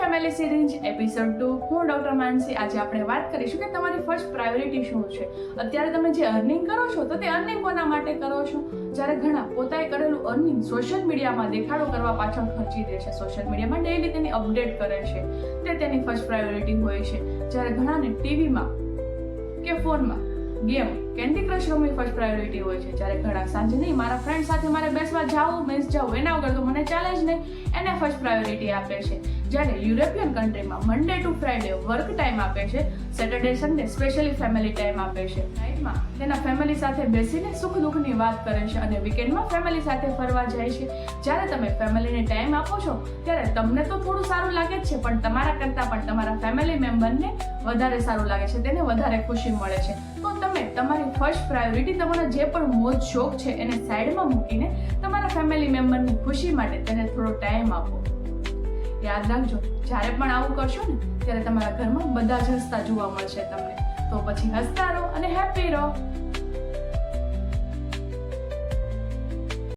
Family series episode 2 હું doctor માનસી. આજે આપણે વાત કરીશું કે તમારી ફર્સ્ટ પ્રાયોરિટી શું છે. અત્યારે તમે જે અર્નિંગ કરો છો તો તે અર્નિંગ કોના માટે કરો છો? જ્યારે ઘણા પોતાએ કરેલું અર્નિંગ સોશિયલ મીડિયામાં દેખાડો કરવા પાછળ ખર્ચી દે છે, સોશિયલ મીડિયામાં ડેઈલી તેની અપડેટ કરે છે, તે તેની ફર્સ્ટ પ્રાયોરિટી હોય છે. જ્યારે ઘણાને ટીવીમાં કે ફોનમાં ગેમ કેન્ડી ક્રશ રમવી ફર્સ્ટ પ્રાયોરિટી હોય છે. જ્યારે ઘણા સાંજે નહીં, મારા ફ્રેન્ડ સાથે મારે બેસવા જાવું, મેચ જાવું, એના વગર તો મને ચાલે જ નહીં, એને ફર્સ્ટ પ્રાયોરિટી આપે છે. જ્યારે યુરોપિયન કન્ટ્રીમાં Monday to Friday work time આપે છે, Saturday Sunday specially family time આપે છે. નાઇટમાં તેના ફેમિલી સાથે બેસીને સુખ દુઃખની વાત કરે છે અને વીકેન્ડમાં ફેમિલી સાથે ફરવા જાય છે. જ્યારે તમે ફેમિલીને ટાઈમ આપો છો ત્યારે તમને તો થોડું સારું લાગે જ છે, પણ તમારા કરતાં પણ તમારા ફેમિલી મેમ્બરને વધારે સારું લાગે છે, તેને વધારે ખુશી મળે છે. તો તમે તમારી ફર્સ્ટ પ્રાયોરિટી, તમારા જે પણ મોજ શોખ છે એને સાઈડમાં મૂકીને તમારા ફેમિલી મેમ્બરની ખુશી માટે તેને થોડો ટાઈમ આપો. યાદ રાખજો, જ્યારે પણ આવું કરશો ને ત્યારે તમારા ઘરમાં બધા જ હસતા જોવા મળશે તમને. તો પછી હસતા રહો અને હેપી રહો.